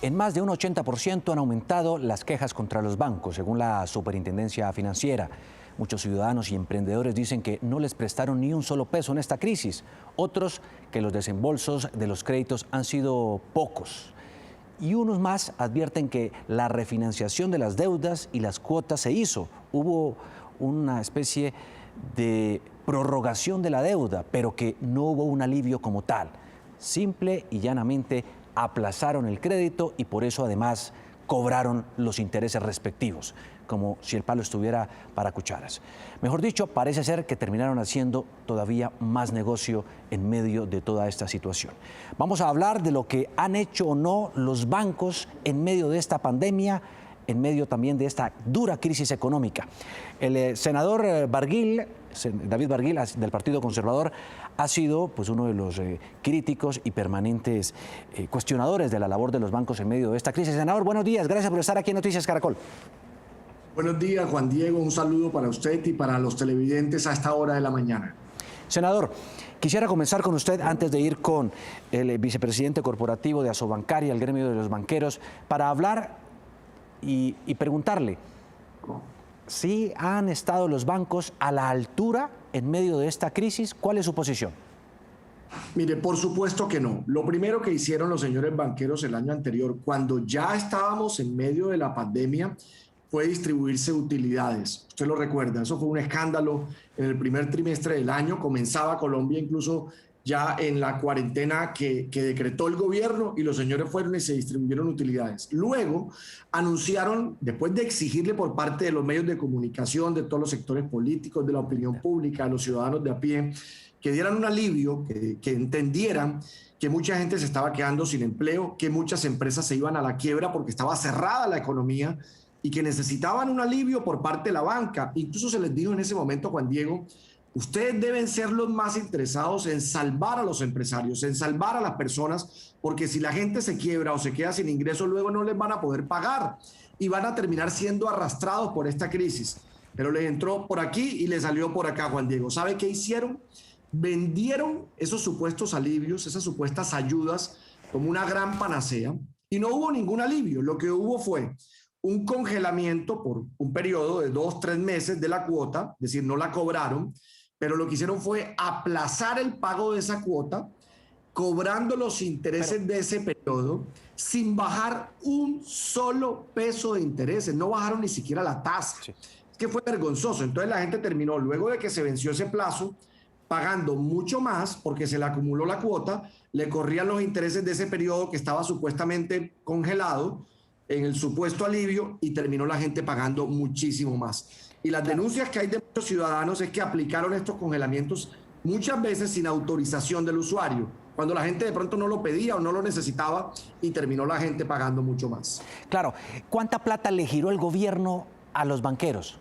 En más de un 80% han aumentado las quejas contra los bancos, según la Superintendencia Financiera. Muchos ciudadanos y emprendedores dicen que no les prestaron ni un solo peso en esta crisis. Otros que los desembolsos de los créditos han sido pocos. Y unos más advierten que la refinanciación de las deudas y las cuotas se hizo. Hubo una especie de prorrogación de la deuda, pero que no hubo un alivio como tal. Simple y llanamente aplazaron el crédito y por eso además cobraron los intereses respectivos, como si el palo estuviera para cucharas. Mejor dicho, parece ser que terminaron haciendo todavía más negocio en medio de toda esta situación. Vamos a hablar de lo que han hecho o no los bancos en medio de esta pandemia, en medio también de esta dura crisis económica. El senador David Barguil, del Partido Conservador, ha sido pues, uno de los críticos y permanentes cuestionadores de la labor de los bancos en medio de esta crisis. Senador, buenos días, gracias por estar aquí en Noticias Caracol. Buenos días, Juan Diego, un saludo para usted y para los televidentes a esta hora de la mañana. Senador, quisiera comenzar con usted antes de ir con el vicepresidente corporativo de Asobancaria, el gremio de los banqueros, para hablar y preguntarle si han estado los bancos a la altura en medio de esta crisis. ¿Cuál es su posición? Mire, por supuesto que no. Lo primero que hicieron los señores banqueros el año anterior, cuando ya estábamos en medio de la pandemia, fue distribuirse utilidades. Usted lo recuerda, eso fue un escándalo en el primer trimestre del año. Comenzaba Colombia incluso ya en la cuarentena que decretó el gobierno y los señores fueron y se distribuyeron utilidades. Luego anunciaron, después de exigirle por parte de los medios de comunicación, de todos los sectores políticos, de la opinión pública, de los ciudadanos de a pie, que dieran un alivio, que entendieran que mucha gente se estaba quedando sin empleo, que muchas empresas se iban a la quiebra porque estaba cerrada la economía y que necesitaban un alivio por parte de la banca. Incluso se les dijo en ese momento, Juan Diego, ustedes deben ser los más interesados en salvar a los empresarios, en salvar a las personas, porque si la gente se quiebra o se queda sin ingresos, luego no les van a poder pagar y van a terminar siendo arrastrados por esta crisis. Pero les entró por aquí y les salió por acá, Juan Diego. ¿Sabe qué hicieron? Vendieron esos supuestos alivios, esas supuestas ayudas como una gran panacea y no hubo ningún alivio. Lo que hubo fue un congelamiento por un periodo de 2-3 meses de la cuota, es decir, no la cobraron, pero lo que hicieron fue aplazar el pago de esa cuota, cobrando los intereses de ese periodo, sin bajar un solo peso de intereses. No bajaron ni siquiera la tasa. Sí. Es que fue vergonzoso. Entonces la gente terminó, luego de que se venció ese plazo, pagando mucho más porque se le acumuló la cuota, le corrían los intereses de ese periodo que estaba supuestamente congelado, en el supuesto alivio, y terminó la gente pagando muchísimo más. Y las denuncias que hay de muchos ciudadanos es que aplicaron estos congelamientos muchas veces sin autorización del usuario, cuando la gente de pronto no lo pedía o no lo necesitaba, y terminó la gente pagando mucho más. Claro. ¿Cuánta plata le giró el gobierno a los banqueros?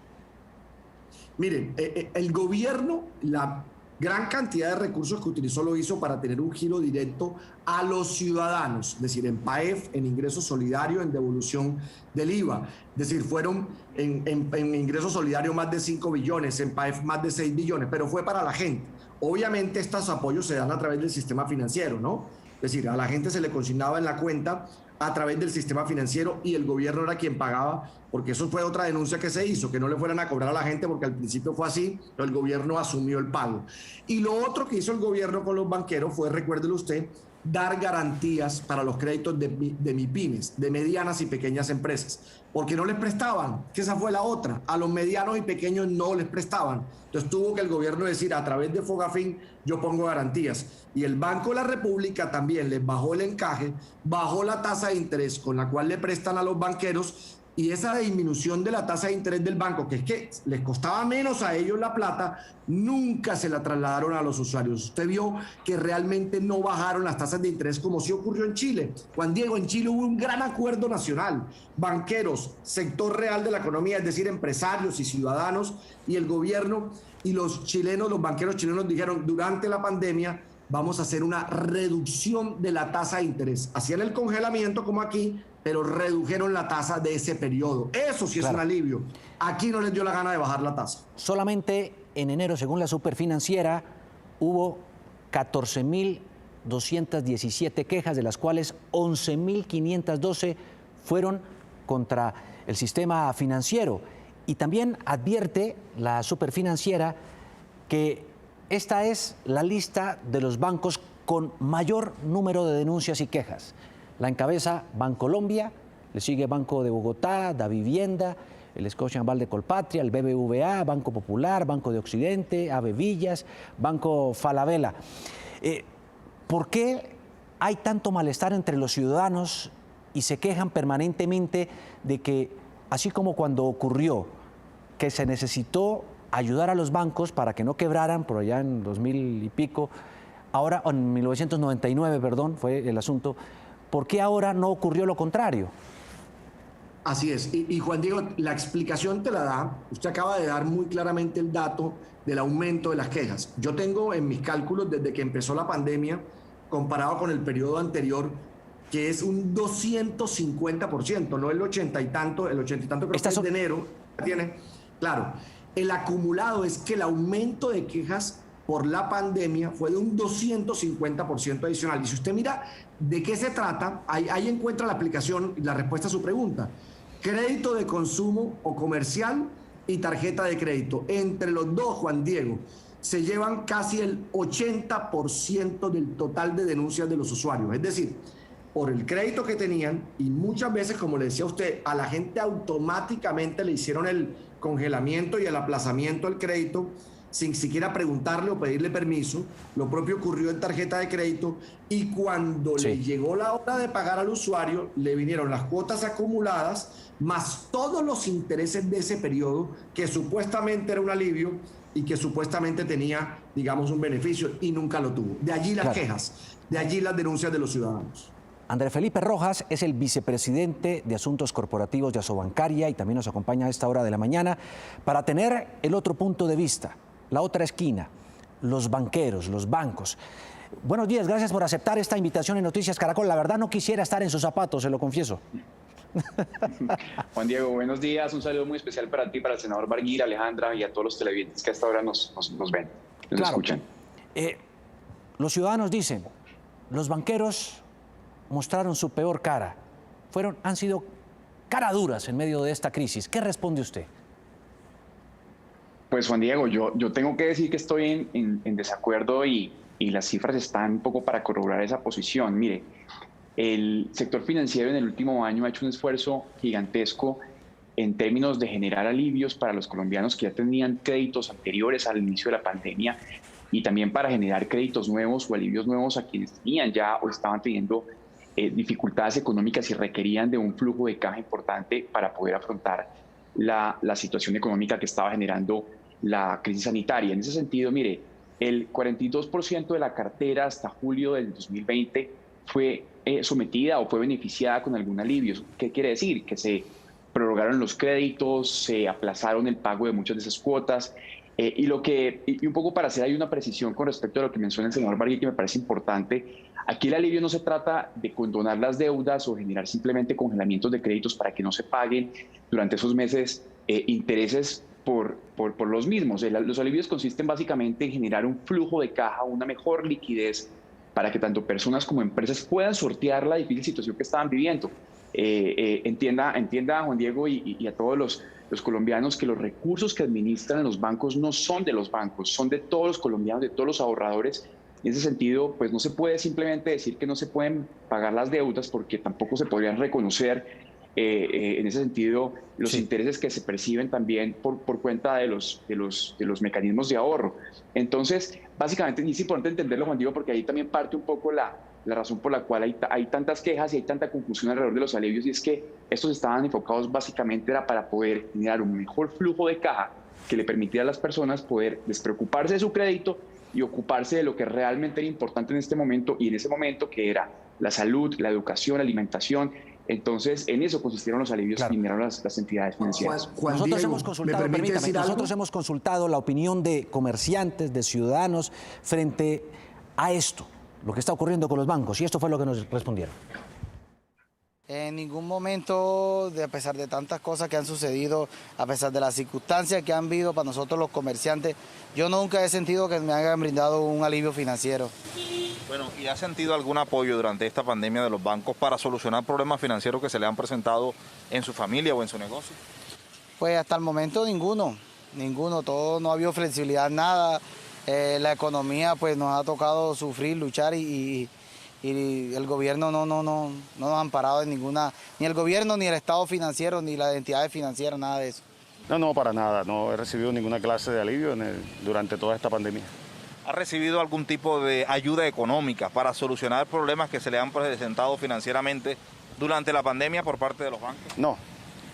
Mire, el gobierno, la gran cantidad de recursos que utilizó lo hizo para tener un giro directo a los ciudadanos, es decir, en PAEF, en ingreso solidario, en devolución del IVA. Es decir, fueron en ingreso solidario más de 5 billones, en PAEF más de 6 billones, pero fue para la gente. Obviamente estos apoyos se dan a través del sistema financiero, ¿no? Es decir, a la gente se le consignaba en la cuenta a través del sistema financiero y el gobierno era quien pagaba, porque eso fue otra denuncia que se hizo, que no le fueran a cobrar a la gente porque al principio fue así, pero el gobierno asumió el pago. Y lo otro que hizo el gobierno con los banqueros fue, recuérdelo usted, dar garantías para los créditos de MIPYMES, de medianas y pequeñas empresas, porque no les prestaban, que esa fue la otra, a los medianos y pequeños no les prestaban. Entonces tuvo que el gobierno decir, a través de Fogafín yo pongo garantías. Y el Banco de la República también les bajó el encaje, bajó la tasa de interés con la cual le prestan a los banqueros, y esa disminución de la tasa de interés del banco, que es que les costaba menos a ellos la plata, nunca se la trasladaron a los usuarios. Usted vio que realmente no bajaron las tasas de interés como sí ocurrió en Chile. Juan Diego, en Chile hubo un gran acuerdo nacional. Banqueros, sector real de la economía, es decir, empresarios y ciudadanos y el gobierno y los chilenos, los banqueros chilenos dijeron durante la pandemia vamos a hacer una reducción de la tasa de interés. Hacían el congelamiento como aquí, pero redujeron la tasa de ese periodo. Eso sí es un alivio. Aquí no les dio la gana de bajar la tasa. Solamente en enero, según la Superfinanciera, hubo 14.000 217 quejas, de las cuales 11.512 fueron contra el sistema financiero. Y también advierte la Superfinanciera que esta es la lista de los bancos con mayor número de denuncias y quejas. La encabeza Bancolombia, le sigue Banco de Bogotá, Davivienda, el Scotiabank de Colpatria, el BBVA, Banco Popular, Banco de Occidente, Ave Villas, Banco Falabella. ¿Por qué hay tanto malestar entre los ciudadanos y se quejan permanentemente de que, así como cuando ocurrió que se necesitó ayudar a los bancos para que no quebraran por allá en 2000 y pico, ahora, en 1999, perdón, fue el asunto, ¿por qué ahora no ocurrió lo contrario? Así es. Y Juan Diego, la explicación te la da, usted acaba de dar muy claramente el dato del aumento de las quejas. Yo tengo en mis cálculos desde que empezó la pandemia, comparado con el periodo anterior, que es un 250%, no el 80 y tanto, el 80 y tanto creo que es de enero. Claro, el acumulado es que el aumento de quejas por la pandemia fue de un 250% adicional. Y si usted mira de qué se trata, ahí encuentra la aplicación y la respuesta a su pregunta. Crédito de consumo o comercial y tarjeta de crédito. Entre los dos, Juan Diego, se llevan casi el 80% del total de denuncias de los usuarios. Es decir, por el crédito que tenían, y muchas veces, como le decía a usted, a la gente automáticamente le hicieron el congelamiento y el aplazamiento del crédito sin siquiera preguntarle o pedirle permiso. Lo propio ocurrió en tarjeta de crédito, y cuando le llegó la hora de pagar al usuario, le vinieron las cuotas acumuladas más todos los intereses de ese periodo, que supuestamente era un alivio y que supuestamente tenía, digamos, un beneficio, y nunca lo tuvo. De allí las quejas, de allí las denuncias de los ciudadanos. Andrés Felipe Rojas es el vicepresidente de Asuntos Corporativos de Asobancaria y también nos acompaña a esta hora de la mañana para tener el otro punto de vista, la otra esquina, los banqueros, los bancos. Buenos días, gracias por aceptar esta invitación en Noticias Caracol. La verdad no quisiera estar en sus zapatos, se lo confieso. Juan Diego, buenos días. Un saludo muy especial para ti, para el senador Barguil, Alejandra y a todos los televidentes que hasta ahora nos ven, nos escuchan. Los ciudadanos dicen, los banqueros mostraron su peor cara. Han sido caraduras en medio de esta crisis. ¿Qué responde usted? Pues Juan Diego, yo tengo que decir que estoy en desacuerdo y las cifras están un poco para corroborar esa posición. Mire, el sector financiero en el último año ha hecho un esfuerzo gigantesco en términos de generar alivios para los colombianos que ya tenían créditos anteriores al inicio de la pandemia, y también para generar créditos nuevos o alivios nuevos a quienes tenían ya o estaban teniendo dificultades económicas y requerían de un flujo de caja importante para poder afrontar la situación económica que estaba generando la crisis sanitaria. En ese sentido, mire, el 42% de la cartera hasta julio del 2020 fue sometida o fue beneficiada con algún alivio. ¿Qué quiere decir? Que se prorrogaron los créditos, se aplazaron el pago de muchas de esas cuotas. Y un poco para hacer ahí una precisión con respecto a lo que menciona el senador Barguil, que me parece importante, aquí el alivio no se trata de condonar las deudas o generar simplemente congelamientos de créditos para que no se paguen durante esos meses intereses por los mismos. Los alivios consisten básicamente en generar un flujo de caja, una mejor liquidez para que tanto personas como empresas puedan sortear la difícil situación que estaban viviendo. Entienda Juan Diego y a todos los colombianos que los recursos que administran los bancos no son de los bancos, son de todos los colombianos, de todos los ahorradores. En ese sentido, pues no se puede simplemente decir que no se pueden pagar las deudas, porque tampoco se podrían reconocer en ese sentido los intereses que se perciben también por cuenta de los mecanismos de ahorro. Entonces, básicamente, y es importante entenderlo, Juan Diego, porque ahí también parte un poco la razón por la cual hay tantas quejas y hay tanta confusión alrededor de los alivios, y es que estos estaban enfocados básicamente era para poder generar un mejor flujo de caja que le permitiera a las personas poder despreocuparse de su crédito y ocuparse de lo que realmente era importante en este momento, y en ese momento que era la salud, la educación, la alimentación. Entonces, en eso consistieron los alivios que generaron las entidades financieras. Nosotros hemos consultado la opinión de comerciantes, de ciudadanos, frente a esto, lo que está ocurriendo con los bancos, y esto fue lo que nos respondieron. En ningún momento, a pesar de tantas cosas que han sucedido, a pesar de las circunstancias que han habido para nosotros los comerciantes, yo nunca he sentido que me hayan brindado un alivio financiero. Bueno, ¿y ha sentido algún apoyo durante esta pandemia de los bancos para solucionar problemas financieros que se le han presentado en su familia o en su negocio? Pues hasta el momento ninguno, todo, no ha habido flexibilidad, nada. La economía pues nos ha tocado sufrir, luchar y el gobierno no nos ha amparado en ninguna, ni el gobierno, ni el estado financiero, ni las entidades financieras, nada de eso. No, para nada, no he recibido ninguna clase de alivio durante toda esta pandemia. ¿Ha recibido algún tipo de ayuda económica para solucionar problemas que se le han presentado financieramente durante la pandemia por parte de los bancos? No,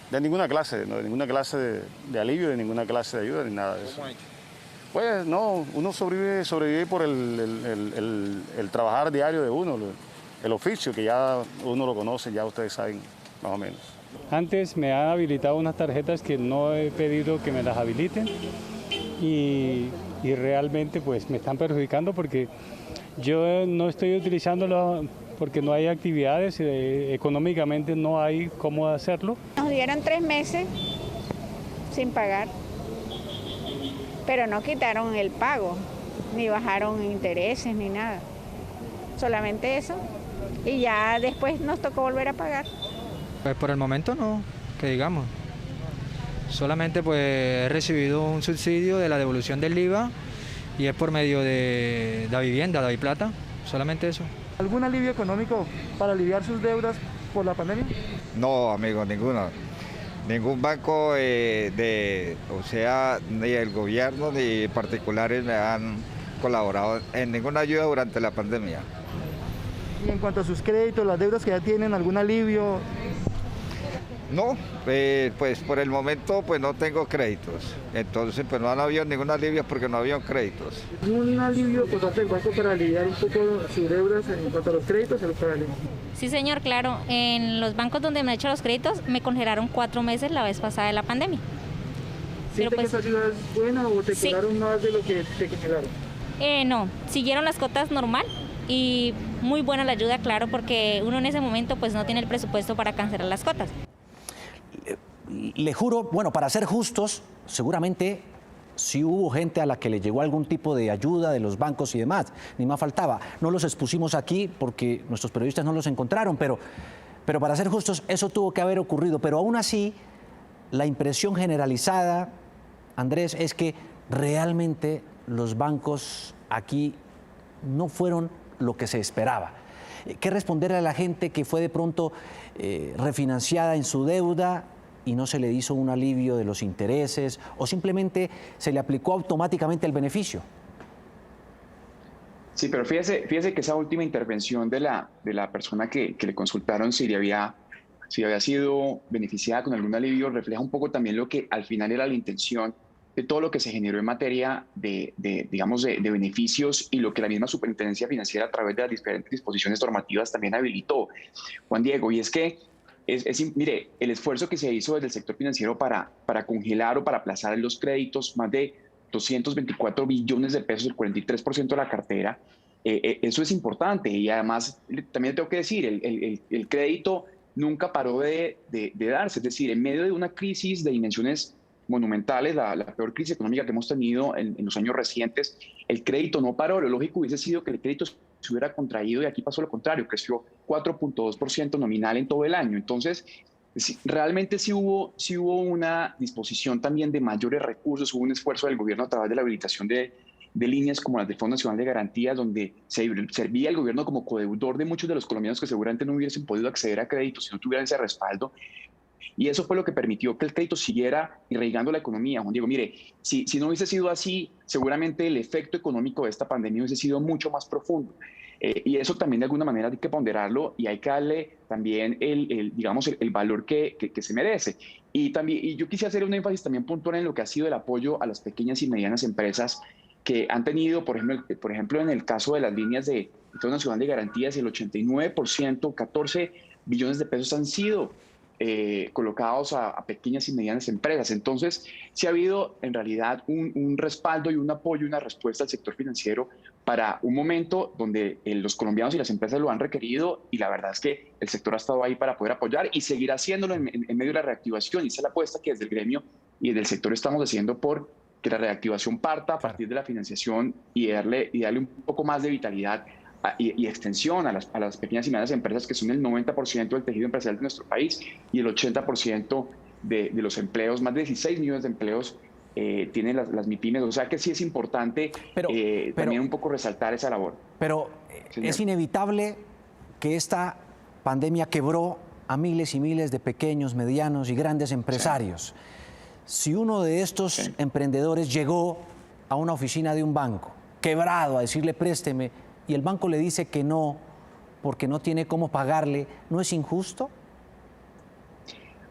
de ninguna clase, de ninguna clase de alivio, de ninguna clase de ayuda, ni nada de eso. ¿Cómo ha hecho? Pues no, uno sobrevive por el trabajar diario de uno, el oficio que ya uno lo conoce, ya ustedes saben más o menos. Antes me han habilitado unas tarjetas que no he pedido que me las habiliten y realmente pues me están perjudicando porque yo no estoy utilizándolas porque no hay actividades, económicamente no hay cómo hacerlo. Nos dieron 3 meses sin pagar, pero no quitaron el pago, ni bajaron intereses, ni nada. Solamente eso. Y ya después nos tocó volver a pagar. Pues por el momento no, que digamos. Solamente pues he recibido un subsidio de la devolución del IVA y es por medio de la vivienda, la Plata, solamente eso. ¿Algún alivio económico para aliviar sus deudas por la pandemia? No, amigo, ninguno. Ningún banco, o sea, ni el gobierno ni particulares me han colaborado en ninguna ayuda durante la pandemia. Y en cuanto a sus créditos, las deudas que ya tienen, ¿algún alivio? No, pues por el momento pues no tengo créditos, entonces pues no han habido ningún alivio porque no había créditos. ¿Un alivio por parte del banco para aliviar un poco sus deudas en cuanto a los créditos? Sí, señor, claro. En los bancos donde me han hecho los créditos me congelaron 4 meses la vez pasada de la pandemia. ¿Siente que esa ayuda es buena o te cobraron más de lo que te congelaron? No, siguieron las cotas normal y muy buena la ayuda, claro, porque uno en ese momento pues no tiene el presupuesto para cancelar las cotas. Le juro, bueno, para ser justos, seguramente sí hubo gente a la que le llegó algún tipo de ayuda de los bancos y demás, ni más faltaba. No los expusimos aquí porque nuestros periodistas no los encontraron, pero para ser justos, eso tuvo que haber ocurrido. Pero aún así, la impresión generalizada, Andrés, es que realmente los bancos aquí no fueron lo que se esperaba. ¿Qué responderle a la gente que fue de pronto refinanciada en su deuda y no se le hizo un alivio de los intereses o simplemente se le aplicó automáticamente el beneficio? Sí, pero fíjese que esa última intervención de la persona que le consultaron si había sido beneficiada con algún alivio refleja un poco también lo que al final era la intención de todo lo que se generó en materia de beneficios y lo que la misma Superintendencia Financiera a través de las diferentes disposiciones normativas también habilitó, Juan Diego, y es que mire, el esfuerzo que se hizo desde el sector financiero para congelar o para aplazar los créditos, más de 224 billones de pesos, el 43% de la cartera, eso es importante. Y además, también tengo que decir, el crédito nunca paró de darse. Es decir, en medio de una crisis de dimensiones monumentales, la peor crisis económica que hemos tenido en los años recientes, el crédito no paró. Lo lógico hubiese sido que el crédito se hubiera contraído y aquí pasó lo contrario, creció 4.2% nominal en todo el año. Entonces, realmente sí hubo una disposición también de mayores recursos, hubo un esfuerzo del gobierno a través de la habilitación de líneas como las del Fondo Nacional de Garantías, donde servía el gobierno como codeudor de muchos de los colombianos que seguramente no hubiesen podido acceder a créditos si no tuvieran ese respaldo. Y eso fue lo que permitió que el crédito siguiera irrigando la economía. Juan Diego, mire, si no hubiese sido así, seguramente el efecto económico de esta pandemia hubiese sido mucho más profundo. Y eso también de alguna manera hay que ponderarlo y hay que darle también el valor que se merece. Y yo quisiera hacer un énfasis también puntual en lo que ha sido el apoyo a las pequeñas y medianas empresas que han tenido, por ejemplo, en el caso de las líneas de Fondo Nacional de Garantías, el 89%, 14 billones de pesos han sido colocados a pequeñas y medianas empresas. Entonces, sí ha habido en realidad un respaldo y un apoyo, una respuesta al sector financiero para un momento donde los colombianos y las empresas lo han requerido, y la verdad es que el sector ha estado ahí para poder apoyar y seguir haciéndolo en medio de la reactivación. Y esa es la apuesta que desde el gremio y desde el sector estamos haciendo por que la reactivación parta a partir de la financiación y darle un poco más de vitalidad y extensión a las pequeñas y medianas empresas, que son el 90% del tejido empresarial de nuestro país y el 80% de los empleos, más de 16 millones de empleos tienen las MIPYMES. O sea que sí es importante también un poco resaltar esa labor. Pero es inevitable que esta pandemia quebró a miles y miles de pequeños, medianos y grandes empresarios. Si uno de estos emprendedores llegó a una oficina de un banco, quebrado, a decirle présteme, y el banco le dice que no, porque no tiene cómo pagarle, ¿no es injusto?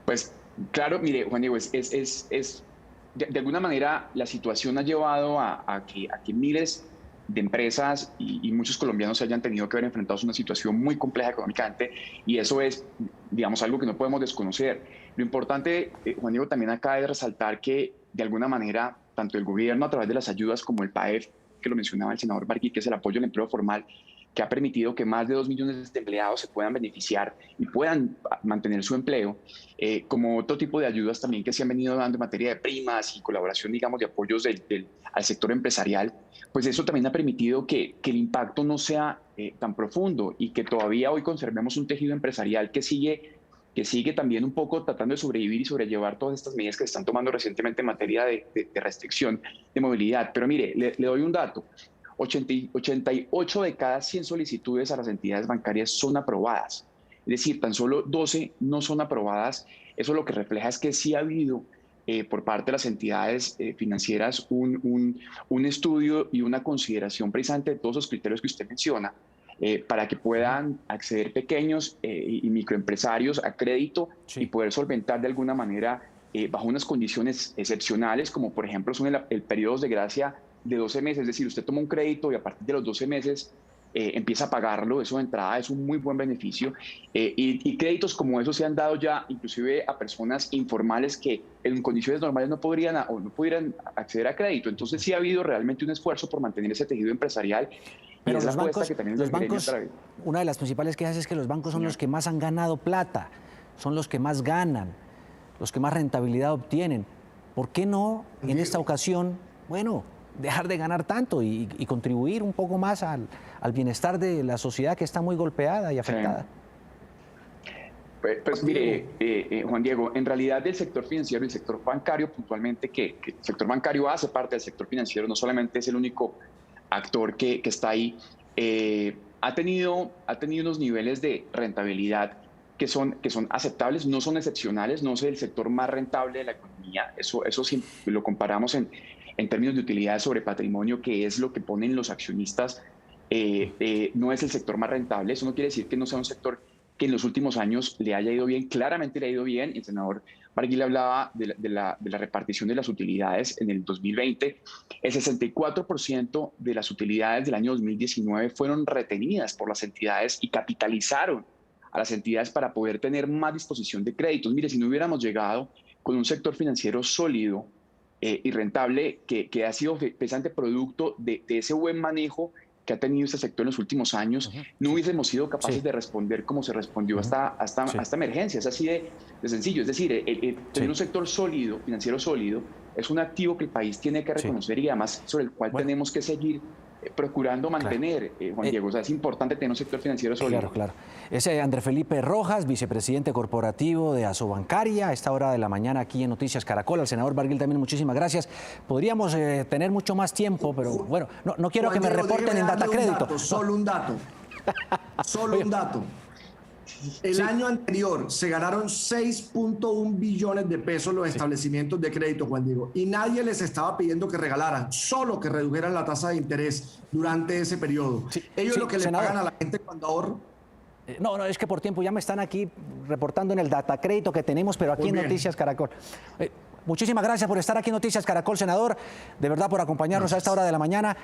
Pues claro, mire, Juan Diego, de alguna manera la situación ha llevado a que miles de empresas y muchos colombianos se hayan tenido que ver enfrentados a una situación muy compleja económicamente, y eso es, digamos, algo que no podemos desconocer. Lo importante, Juan Diego, también acá es resaltar que de alguna manera tanto el gobierno a través de las ayudas como el PAEF, que lo mencionaba el senador Barguil, que es el apoyo al empleo formal, que ha permitido que más de 2 millones de empleados se puedan beneficiar y puedan mantener su empleo, como otro tipo de ayudas también que se han venido dando en materia de primas y colaboración, digamos, de apoyos al sector empresarial, pues eso también ha permitido que el impacto no sea tan profundo y que todavía hoy conservemos un tejido empresarial que sigue también un poco tratando de sobrevivir y sobrellevar todas estas medidas que se están tomando recientemente en materia de restricción de movilidad. Pero mire, le doy un dato. 88 de cada 100 solicitudes a las entidades bancarias son aprobadas. Es decir, tan solo 12 no son aprobadas. Eso lo que refleja es que sí ha habido por parte de las entidades financieras un estudio y una consideración precisamente de todos esos criterios que usted menciona, para que puedan acceder pequeños y microempresarios a crédito y poder solventar de alguna manera bajo unas condiciones excepcionales, como por ejemplo son el periodo de gracia de 12 meses, es decir, usted toma un crédito y a partir de los 12 meses empieza a pagarlo. Eso de entrada es un muy buen beneficio, y créditos como esos se han dado ya inclusive a personas informales que en condiciones normales no pudieran acceder a crédito. Entonces sí ha habido realmente un esfuerzo por mantener ese tejido empresarial. Pero los bancos, una de las principales quejas es que los bancos son los que más han ganado plata, son los que más ganan, los que más rentabilidad obtienen. ¿Por qué no en esta ocasión, dejar de ganar tanto y contribuir un poco más al bienestar de la sociedad que está muy golpeada y afectada? Pues mire, Juan Diego, en realidad el sector financiero y el sector bancario puntualmente, que el sector bancario hace parte del sector financiero, no solamente es el único actor que está ahí, ha tenido unos niveles de rentabilidad que son aceptables, no son excepcionales, no es el sector más rentable de la economía. Eso si lo comparamos en términos de utilidades sobre patrimonio, que es lo que ponen los accionistas, no es el sector más rentable. Eso no quiere decir que no sea un sector que en los últimos años le haya ido bien. Claramente le ha ido bien. El senador Barguil hablaba de la repartición de las utilidades en el 2020. El 64% de las utilidades del año 2019 fueron retenidas por las entidades y capitalizaron a las entidades para poder tener más disposición de créditos. Mire, si no hubiéramos llegado con un sector financiero sólido y rentable, que ha sido precisamente producto de ese buen manejo que ha tenido este sector en los últimos años, no hubiésemos sido capaces de responder como se respondió a esta emergencia. Es así de sencillo. Es decir, tener un sector sólido, financiero sólido, es un activo que el país tiene que reconocer y además sobre el cual tenemos que seguir procurando mantener, Juan Diego. O sea, es importante tener un sector financiero sólido. Claro. Es Andrés Felipe Rojas, vicepresidente corporativo de Asobancaria, a esta hora de la mañana aquí en Noticias Caracol. Al senador Barguil también muchísimas gracias. Podríamos tener mucho más tiempo, pero bueno, no quiero que me reporten en Datacrédito. Solo un dato. Un dato. El año anterior se ganaron 6.1 billones de pesos los establecimientos de crédito, Juan Diego, y nadie les estaba pidiendo que regalaran, solo que redujeran la tasa de interés durante ese periodo. Ellos lo que le pagan a la gente cuando ahorra. No, es que por tiempo ya me están aquí reportando en el Datacrédito que tenemos, pero aquí en Noticias Caracol. Muchísimas gracias por estar aquí en Noticias Caracol, senador, de verdad por acompañarnos a esta hora de la mañana.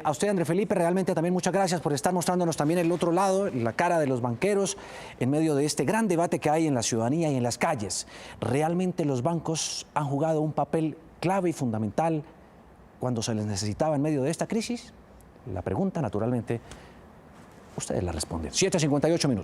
A usted, Andrés Felipe, realmente también muchas gracias por estar mostrándonos también el otro lado, la cara de los banqueros, en medio de este gran debate que hay en la ciudadanía y en las calles. Realmente los bancos han jugado un papel clave y fundamental cuando se les necesitaba en medio de esta crisis. La pregunta, naturalmente, ustedes la responden. 7:58 minutos.